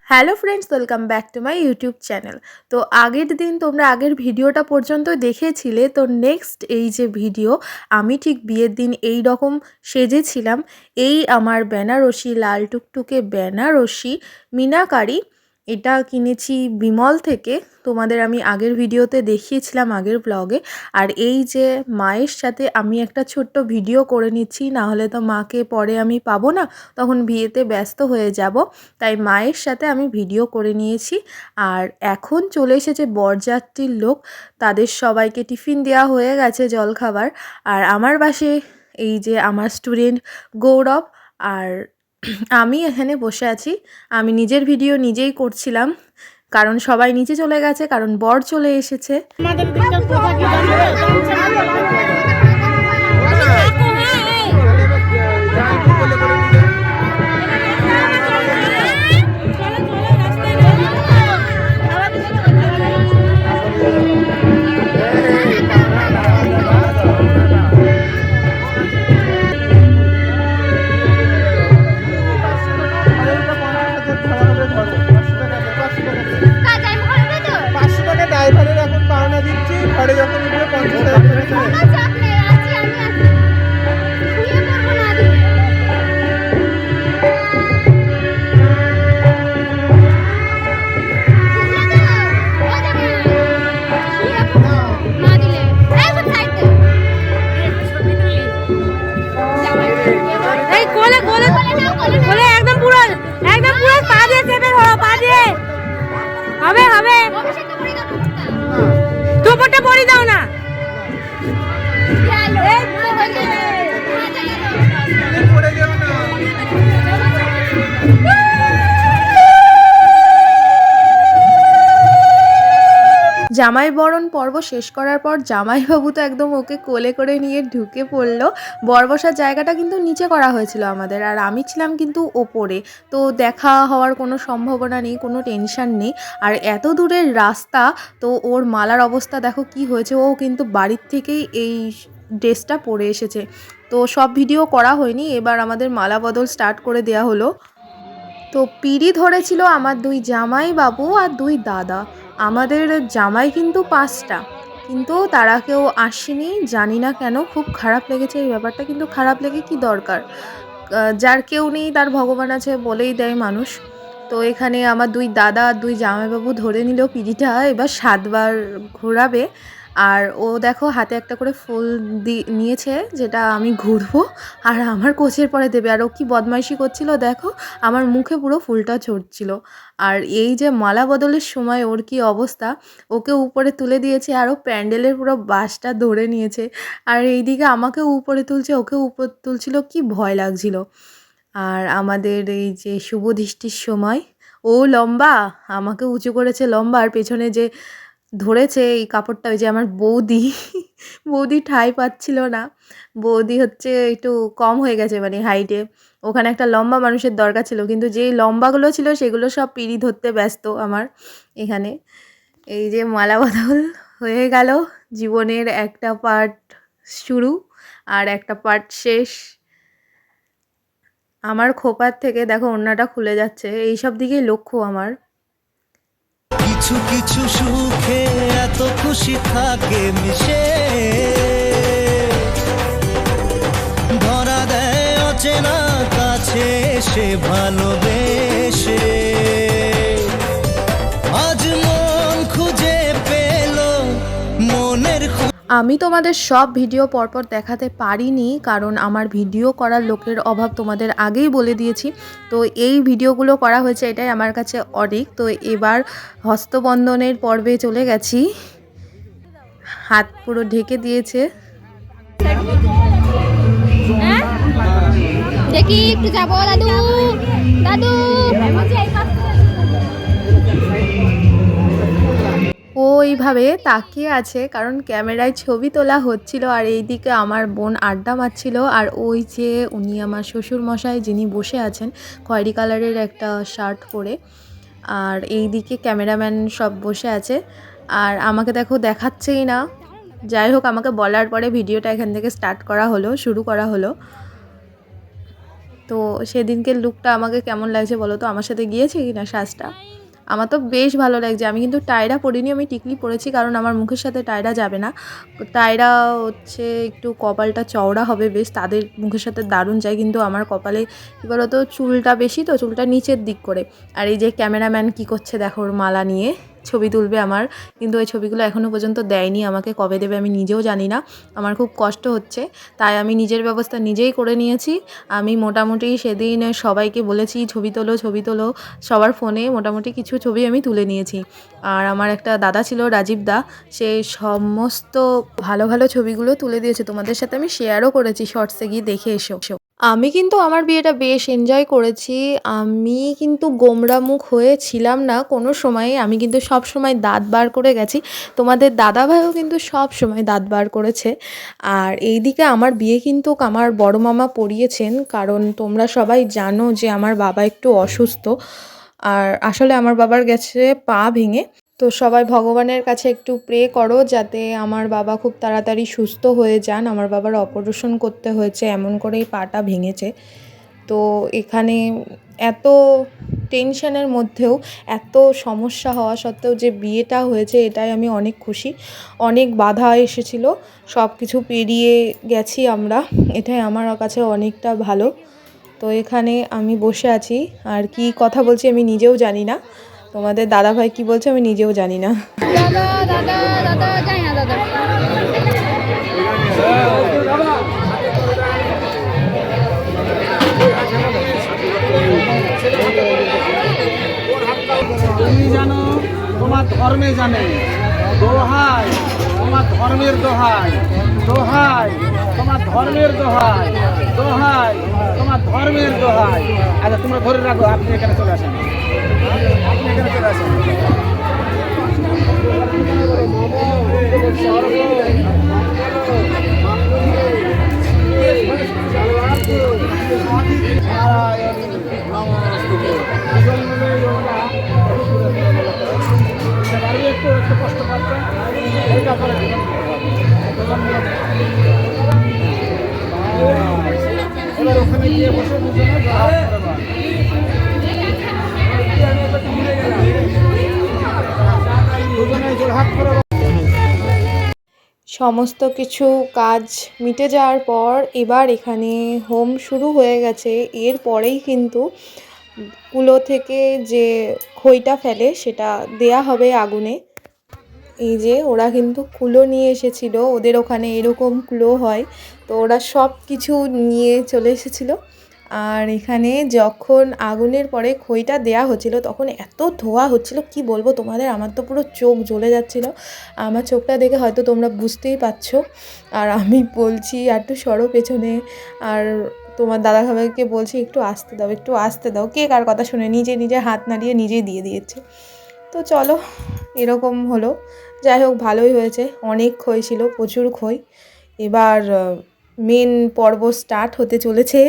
Hello friends, welcome back to my YouTube channel. তো আগের দিন তোমরা আগের ভিডিওটা পর্যন্ত দেখেছিলে। তো নেক্সট এই যে ভিডিও, আমি ঠিক বিয়ের দিন এই রকম সেজেছিলাম। এই আমার বেনারসি লাল টুকটুকে বেনারসি মিনাকারি, এটা কিনেছি বিমল থেকে। তোমাদের আমি আগের ভিডিওতে দেখিয়েছিলাম, আগের ব্লগে। আর এই যে মায়ের সাথে আমি একটা ছোট্ট ভিডিও করে নিচ্ছি, না হলে তো মাকে পরে আমি পাবো না, তখন বিয়েতে ব্যস্ত হয়ে যাব। তাই মায়ের সাথে আমি ভিডিও করে নিয়েছি। আর এখন চলে এসেছে বরযাত্রীর লোক, তাদের সবাইকে টিফিন দেওয়া হয়ে গেছে, জলখাবার। আর আমার পাশে এই যে আমার স্টুডেন্ট গৌরব, আর আমি এখানে বসে আছি। আমি নিজের ভিডিও নিজেই করছিলাম, কারণ সবাই নিচে চলে গেছে, কারণ বর চলে এসেছে। জামাই বরণ পর্ব শেষ করার পর জামাইবাবু তো একদম ওকে কোলে করে নিয়ে ঢুকে পড়লো। বর বসার জায়গাটা কিন্তু নিচে করা হয়েছিল আমাদের, আর আমি ছিলাম কিন্তু ওপরে। তো দেখা হওয়ার কোনো সম্ভাবনা নেই, কোনো টেনশন নেই। আর এত দূরের রাস্তা, তো ওর মালার অবস্থা দেখো কি হয়েছে। ও কিন্তু বাড়ির থেকেই এই ড্রেসটা পরে এসেছে। তো সব ভিডিও করা হয়নি, এবার আমাদের মালা বদল স্টার্ট করে দেওয়া হলো। তো পিঁড়ি ধরেছিল আমার দুই জামাই বাবু আর দুই দাদা। আমাদের জামাই কিন্তু 5টা, কিন্তু তারা কেউ আসেনি, জানি না কেন। খুব খারাপ লেগেছে এই ব্যাপারটা, কিন্তু খারাপ লেগে কি দরকার, যার কেউ নেই তার ভগবান আছে বলেই দেয় মানুষ। তো এখানে আমার দুই দাদা আর দুই জামাইবাবু ধরে নিল পিঁড়িটা, এবার 7বার ঘোরাবে। আর ও দেখো হাতে একটা করে ফুল নিয়েছে, যেটা আমি ঘুরবো আর আমার কোচের পরে দেবে। আর ও কি বদমাইশি করছিল দেখো, আমার মুখে পুরো ফুলটা চড়ছিল। আর এই যে মালা বদলের সময় ওর কি অবস্থা, ওকে উপরে তুলে দিয়েছে আর ও প্যান্ডেলের পুরো বাসটা ধরে নিয়েছে। আর এইদিকে আমাকেও উপরে তুলছে, ওকেও উপর তুলছিল, কি ভয় লাগছিল। আর আমাদের এই যে শুভ দৃষ্টির সময় ও লম্বা, আমাকে উঁচু করেছে লম্বা, আর পেছনে যে ধরেছে এই কাপড়টা ওই যে আমার বৌদি। বৌদি ঠাঁই পাচ্ছিল না। বৌদি হচ্ছে একটু কম হয়ে গেছে মানে হাইটে। ওখানে একটা লম্বা মানুষের দরকার ছিল, কিন্তু যেই লম্বাগুলো ছিল সেগুলো সব পিঁড়ি ধরতে ব্যস্ত আমার এখানে। এই যে মালা বদল হয়ে গেল, জীবনের একটা পার্ট শুরু আর একটা পার্ট শেষ। আমার খোপার থেকে দেখো ওড়নাটা খুলে যাচ্ছে, এইসব দিকেই লক্ষ্য আমার। কিছু কিছু সুখে এত খুশি থাকে মিশে, ধরা দেয় অচেনা কাছে সে ভালোবেসে। আজ মন খুঁজে পেল মনের। আমি তোমাদের সব ভিডিও পরপর দেখাতে পারিনি, কারণ আমার ভিডিও করার লোকের অভাব, তোমাদের আগেই বলে দিয়েছি। তো এই ভিডিওগুলো করা হয়েছে, এটাই আমার কাছে অনেক। তো এবার হস্তবন্ধনের পর্বে চলে গেছি। হাত পুরো ঢেকে দিয়েছে। দেখি একটু যাবো দাদু দাদু। ও এইভাবে তাকিয়ে আছে, কারণ ক্যামেরায় ছবি তোলা হচ্ছিল। আর এইদিকে আমার বোন আড্ডা মারছিল। আর ওই যে উনি আমার শ্বশুর মশাই, যিনি বসে আছেন খয়েরি কালারের একটা শার্ট পরে। আর এইদিকে ক্যামেরাম্যান সব বসে আছে। আর আমাকে দেখো দেখাচ্ছেই না। যাই হোক, আমাকে বলার পরে ভিডিওটা এখান থেকে শুরু করা হলো। তো সেদিনকের লুকটা আমাকে কেমন লাগছে বলো তো, আমার সাথে গিয়েছে কি না সাজটা? আমার তো বেশ ভালো লাগছে। আমি কিন্তু টায়রা পরিনি, আমি টিকলি পরেছি, কারণ আমার মুখের সাথে টায়রা যাবে না। টায়রা হচ্ছে একটু কপালটা চওড়া হবে বেশ, তাদের মুখের সাথে দারুণ যায়, কিন্তু আমার কপালে কী বলো তো, চুলটা বেশি তো, চুলটা নিচের দিক করে। আর এই যে ক্যামেরাম্যান কী করছে দেখো, ওর মালা নিয়ে ছবি তুলবে আমার, কিন্তু ওই ছবিগুলো এখনও পর্যন্ত দেয়নি আমাকে, কবে দেবে আমি নিজেও জানি না। আমার খুব কষ্ট হচ্ছে, তাই আমি নিজের ব্যবস্থা নিজেই করে নিয়েছি। আমি মোটামুটি সেদিন সবাইকে বলেছি ছবি তোলো ছবি তোলো, সবার ফোনে মোটামুটি কিছু ছবি আমি তুলে নিয়েছি। আর আমার একটা দাদা ছিল, রাজীব দা, সে সমস্ত ভালো ভালো ছবিগুলো তুলে দিয়েছে, তোমাদের সাথে আমি শেয়ারও করেছি, শর্টসে গিয়ে দেখে এসো। আমি কিন্তু আমার বিয়েটা বেশ এনজয় করেছি। আমি কিন্তু গোমড়া মুখ হয়ে ছিলাম না কোনো সময়ে, আমি কিন্তু সব সময় দাঁত বার করে গেছি। তোমাদের দাদাভাইও কিন্তু সব সময় দাঁত বার করেছে। আর এইদিকে আমার বিয়ে কিন্তু আমার বড় মামা পড়িয়েছেন, কারণ তোমরা সবাই জানো যে আমার বাবা একটু অসুস্থ, আর আসলে আমার বাবার গেছে পা ভেঙে। তো সবাই ভগবানের কাছে একটু প্রে করো যাতে আমার বাবা খুব তাড়াতাড়ি সুস্থ হয়ে যান। আমার বাবার অপারেশন করতে হয়েছে, এমন করেই পাটা ভেঙেছে। তো এখানে এত টেনশনের মধ্যেও, এত সমস্যা হওয়া সত্ত্বেও যে বিয়েটা হয়েছে, এটাই আমি অনেক খুশি। অনেক বাধা এসেছিল, সব কিছু পেরিয়ে গেছি আমরা, এটাই আমার কাছে অনেকটা ভালো। তো এখানে আমি বসে আছি, আর কি কথা বলছি আমি নিজেও জানি না, তোমাদের দাদাভাই কি বলছে আমি নিজেও জানি না। দাদা দাদা দাদা যাই না দাদা। তুমি জানো তোমার ধর্মে জানে, দোহাই তোমার ধর্মের দোহাই, দোহাই তোমার ধর্মের দোহাই, দোহাই তোমার ধর্মের দোহাই। আচ্ছা তোমরা ধরে রাখো, আপনি এখানে চলে আসেন, আপনি এখানে চলে আসেন। একটু কষ্ট পাচ্ছে, এবার ওখানে গিয়ে বসে দুজনে জোড়হাত করে। সমস্ত কিছু কাজ মিটে যাওয়ার পর এবার এখানে হোম শুরু হয়ে গেছে। এরপরেই কিন্তু কুলো থেকে যে খইটা ফেলে সেটা দেয়া হবে আগুনে। এই যে ওরা কিন্তু কুলো নিয়ে এসেছিল, ওদের ওখানে এরকম কুলো হয়, তো ওরা সব কিছু নিয়ে চলে এসেছিলো। আর এখানে যখন আগুনের পরে খইটা দেয়া হচ্ছিল তখন এত ধোঁয়া হচ্ছিল কি বলবো তোমাদের, আমার তো পুরো চোখ জ্বলে যাচ্ছিল। আমার চোখটা দেখে হয়তো তোমরা বুঝতেই পারছো। আর আমি বলছি একটু সরো পেছনে, আর তোমার দাদাভাইকে বলছি একটু আসতে দাও একটু আসতে দাও, কে কার কথা শুনে, নিজে নিজে হাত নাড়িয়ে নিজেই দিয়ে দিয়েছে। তো চলো, এরকম হলো। যাই হোক, ভালোই হয়েছে, অনেক খই ছিল, প্রচুর খই। এবার মেন পর্ব স্টার্ট হতে চলেছে।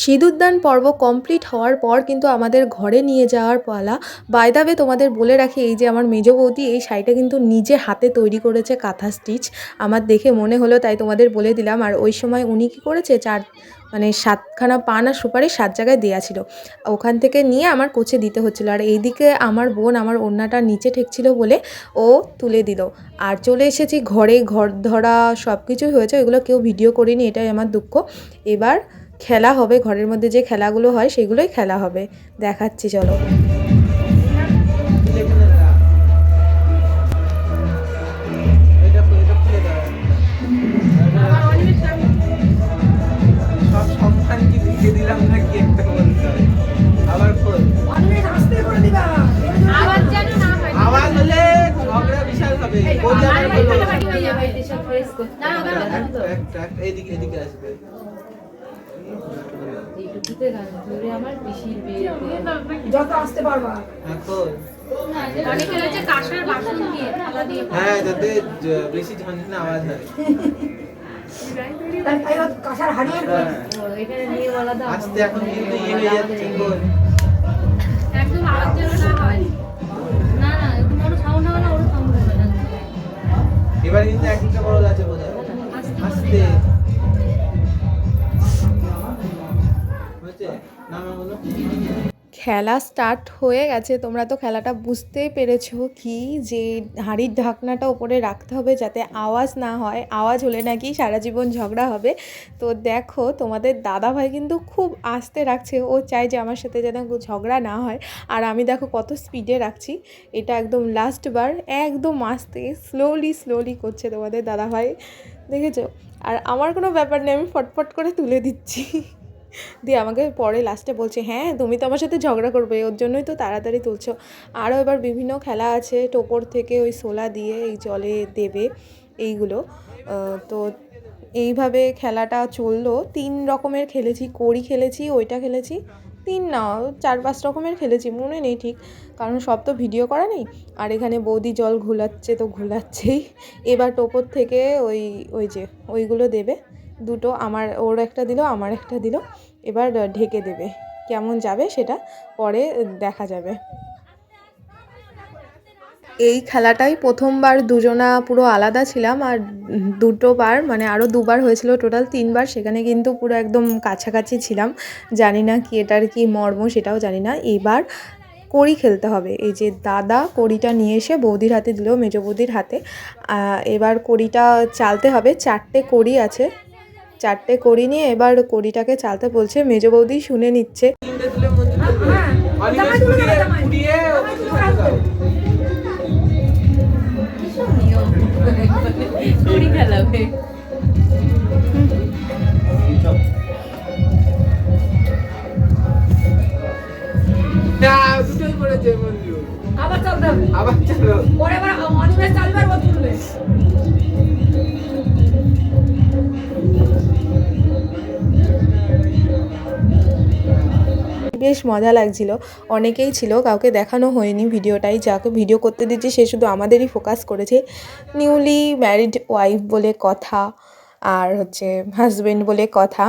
সিঁদুরদান পর্ব কমপ্লিট হওয়ার পর কিন্তু আমাদের ঘরে নিয়ে যাওয়ার পালা। বাই দ্য ওয়ে তোমাদের বলে রাখি, এই যে আমার মেজ বৌদি এই শাড়িটা কিন্তু নিজে হাতে তৈরি করেছে, কাঁথা স্টিচ। আমার দেখে মনে হলো তাই তোমাদের বলে দিলাম। আর ওই সময় উনি কী করেছে, 7খানা পান আর সুপারি 7 জায়গায় দেওয়া ছিল, ওখান থেকে নিয়ে আমার কোচে দিতে হচ্ছিলো। আর এইদিকে আমার বোন আমার ওড়নাটা নিচে ঠেকছিল বলে ও তুলে দিল। আর চলে এসেছি ঘরে, ঘর ধরা সব কিছুই হয়েছে, ওইগুলো কেউ ভিডিও করিনি, এটাই আমার দুঃখ। এবার খেলা হবে, ঘরের মধ্যে যে খেলাগুলো হয় সেগুলোই খেলা হবে, দেখাচ্ছি চলো। দিলাম না কি একটা বলতে আবার এদিকে এদিকে আসবে যত আসতে পারবা এখন অনেকের হচ্ছে কাঁসার বাসন দিয়ে থালা দিয়ে হ্যাঁ যাতে বেশি ঝনঝনে আওয়াজ হয় কাঁসার হারিয়ে এখানে নিয়ে আলাদা আস্তে এখন কিন্তু ইয়ে হয়ে যাচ্ছে এখন একদম আওয়াজ যেন না হয় না না একদম ওর সাউন্ড হবে না ওর সাউন্ড হবে না এবার কিন্তু একটা বড় আছে বোঝা আস্তে হচ্ছে নামাগুলো খেলা স্টার্ট হয়ে গেছে, তোমরা তো খেলাটা বুঝতেই পেরেছো কি যে হাঁড়ির ঢাকনাটা ওপরে রাখতে হবে যাতে আওয়াজ না হয়, আওয়াজ হলে নাকি সারা জীবন ঝগড়া হবে। তো দেখো তোমাদের দাদাভাই কিন্তু খুব আস্তে রাখছে, ও চায় যে আমার সাথে যেন ঝগড়া না হয়, আর আমি দেখো কত স্পিডে রাখছি। এটা একদম লাস্ট বার একদম আস্তে স্লোলি করছে তোমাদের দাদাভাই, দেখেছো? আর আমার কোনো ব্যাপার নেই, আমি ফটফট করে তুলে দিচ্ছি। দিয়ে আমাকে পরে লাস্টে বলছে হ্যাঁ তুমি তো আমার সাথে ঝগড়া করবে, ওর জন্যই তো তাড়াতাড়ি তুলছো। আরও এবার বিভিন্ন খেলা আছে, টোপর থেকে ওই সোলা দিয়ে এই জলে দেবে এইগুলো। তো এইভাবে খেলাটা চললো। 3 রকমের খেলেছি, কড়ি খেলেছি, ওইটা খেলেছি, 3 না 4-5 রকমের খেলেছি, মনে নেই ঠিক, কারণ সব তো ভিডিও করা নেই। আর এখানে বৌদি জল ঘোলাচ্ছে তো ঘোলাচ্ছেই। এবার টোপর থেকে ওই যে ওইগুলো দেবে দুটো, ওর একটা দিল আমার একটা দিল, এবার ঢেকে দেবে। কেমন যাবে সেটা পরে দেখা যাবে। এই খেলাটাই প্রথমবার দুজনা পুরো আলাদা ছিলাম, আর দুটোবার মানে আরও 2বার হয়েছিল, টোটাল 3বার, সেখানে কিন্তু পুরো একদম কাছাকাছি ছিলাম। জানি না কি এটার কি মর্ম সেটাও জানি না। এবার কড়ি খেলতে হবে। এই যে দাদা কড়িটা নিয়ে এসে বৌদির হাতে দিল, মেজো বৌদির হাতে। এবার কড়িটা চালতে হবে, 4টে কড়ি আছে, 4টে কড়ি নিয়ে এবার কড়িটাকে চালতে বলছে। মেজো বৌদি শুনে নিচ্ছে। আবার চলতে হবে আবার চলো পরে আবার অনিমেষ চালবার ও তুলবে বেশ মজা লাগছিল, অনেকেই ছিল, কাউকে দেখানো হয়নি ভিডিওটাই, যাকে ভিডিও করতে দিচ্ছি সে শুধু আমাদেরই ফোকাস করেছে। নিউলি ম্যারিড ওয়াইফ বলে কথা, আর হচ্ছে হাজব্যান্ড বলে কথা।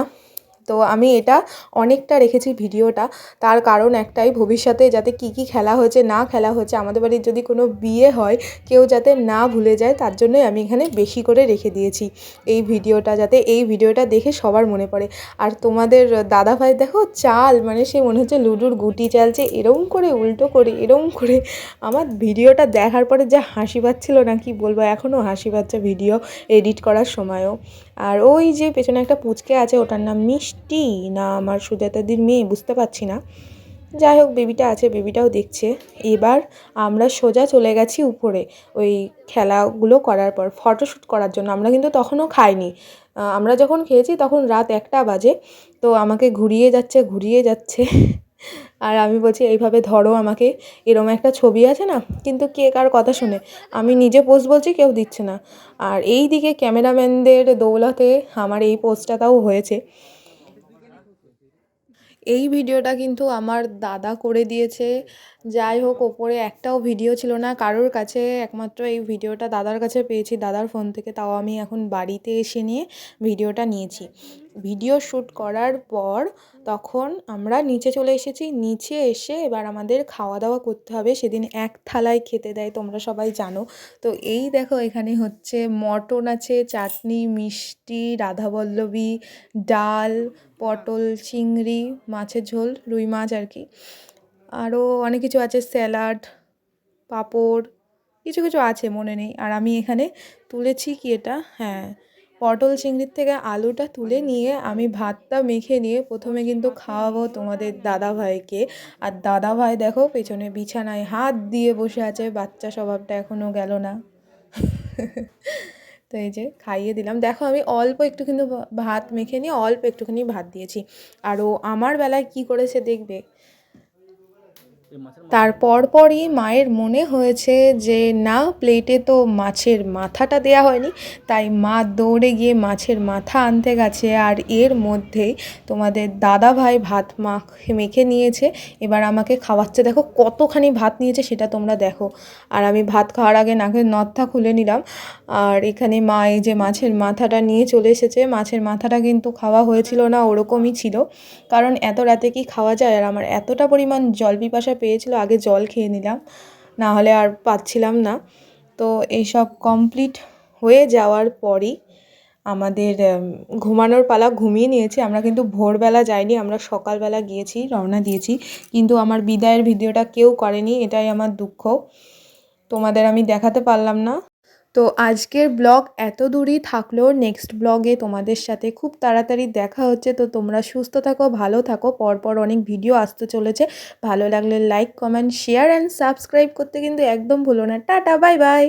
তো আমি এটা অনেকটা রেখেছি ভিডিওটা, তার কারণ একটাই, ভবিষ্যতে যাতে কি কি খেলা হয়েছে না খেলা হয়েছে, আমাদের বাড়ির যদি কোনো বিয়ে হয় কেউ যাতে না ভুলে যায়, তার জন্যই আমি এখানে বেশি করে রেখে দিয়েছি এই ভিডিওটা, যাতে এই ভিডিওটা দেখে সবার মনে পড়ে। আর তোমাদের দাদাভাই দেখো চাল, মানে সে মনে হচ্ছে লুডোর গুটি চালছে, এরম করে উল্টো করে এরম করে। আমার ভিডিওটা দেখার পরে যা হাসি পাচ্ছিল না কি বলবো, এখনও হাসি পাচ্ছে ভিডিও এডিট করার সময়ও। আর ওই যে পেছনে একটা পুচকে আছে, ওটার নাম মিষ্টি না আমার সুজাতাদির মেয়ে বুঝতে পারছি না, যাই হোক বেবিটা আছে, বেবিটাও দেখছে। এবার আমরা সোজা চলে গেছি উপরে ওই খেলাগুলো করার পর ফটোশ্যুট করার জন্য। আমরা কিন্তু তখনও খাইনি, আমরা যখন খেয়েছি তখন রাত 1টা বাজে। তো আমাকে ঘুরিয়ে যাচ্ছে আর আমি বলছি এইভাবে ধরো আমাকে, এরম একটা ছবি আছে না, কিন্তু কে কার কথা শুনে, আমি নিজে পোজ বলছি, কেউ দিচ্ছে না। আর এই দিকে ক্যামেরাম্যানদের দৌলতে আমার এই পোজটাও হয়েছে। এই ভিডিওটা কিন্তু আমার দাদা করে দিয়েছে। যাই হোক, ওপরে একটাও ভিডিও ছিল না কারোর কাছে, একমাত্র এই ভিডিওটা দাদার কাছে পেয়েছি, দাদার ফোন থেকে, তাও আমি এখন বাড়িতে এসে নিয়ে ভিডিওটা নিয়েছি। ভিডিও শ্যুট করার পর তখন আমরা নিচে চলে এসেছি, নিচে এসে এবার আমাদের খাওয়া দাওয়া করতে হবে। সেদিন এক থালায় খেতে দেয়, তোমরা সবাই জানো। তো এই দেখো এখানে হচ্ছে মটন আছে, চাটনি, মিষ্টি, রাধাবল্লভী, ডাল, পটল, চিংড়ি, মাছের ঝোল, রুই মাছ আর কি, আরও অনেক কিছু আছে, স্যালাড, পাঁপড়, কিছু কিছু আছে মনে নেই। আর আমি এখানে তুলেছি কি এটা, হ্যাঁ, পটল চিংড়ির থেকে আলুটা তুলে নিয়ে আমি ভাতটা মেখে নিয়ে প্রথমে কিন্তু খাওয়াবো তোমাদের দাদাভাইকে। আর দাদাভাই দেখো পেছনে বিছানায় হাত দিয়ে বসে আছে, বাচ্চা স্বভাবটা এখনও গেল না। তো এই যে খাইয়ে দিলাম, দেখো আমি অল্প একটু কিন্তু ভাত মেখে নিয়ে অল্প একটুখানি ভাত দিয়েছি। আর ও আমার বেলায় কি করেছে দেখবে, তারপর পরই মায়ের মনে হয়েছে যে না, প্লেটে তো মাছের মাথাটা দেয়া হয়নি, তাই মা দৌড়ে গিয়ে মাছের মাথা আনতে গেছে। আর এর মধ্যেই তোমাদের দাদা ভাই ভাত মেখে নিয়েছে, এবার আমাকে খাওয়াচ্ছে। দেখো কতখানি ভাত নিয়েছে সেটা তোমরা দেখো। আর আমি ভাত খাওয়ার আগে নাকের নথটা খুলে নিলাম। আর এখানে মা এই যে মাছের মাথাটা নিয়ে চলে এসেছে। মাছের মাথাটা কিন্তু খাওয়া হয়েছিল না, ওরকমই ছিল, কারণ এত রাতে কি খাওয়া যায়। আর আমার এতটা পরিমাণ জল পিপাসা পেয়েছিল, আগে জল খেয়ে নিলাম, না হলে আর পাচ্ছিলাম না। তো এইসব কমপ্লিট হয়ে যাওয়ার পরই আমাদের ঘুমানোর পালা, ঘুমিয়ে নিয়েছি। আমরা কিন্তু ভোরবেলা যাইনি, আমরা সকালবেলা গিয়েছি, রওনা দিয়েছি, কিন্তু আমার বিদায়ের ভিডিওটা কেউ করেনি, এটাই আমার দুঃখ, তোমাদের আমি দেখাতে পারলাম না। তো আজকের ব্লগ এত দূরই থাকলো। নেক্সট ব্লগে তোমাদের সাথে খুব তাড়াতাড়ি দেখা হচ্ছে। তো তোমরা সুস্থ থাকো, ভালো থাকো, পরপর অনেক ভিডিও আসতে চলেছে। ভালো লাগলে like, comment, share and subscribe করতে কিন্তু একদম ভুলো না। Tata, bye bye.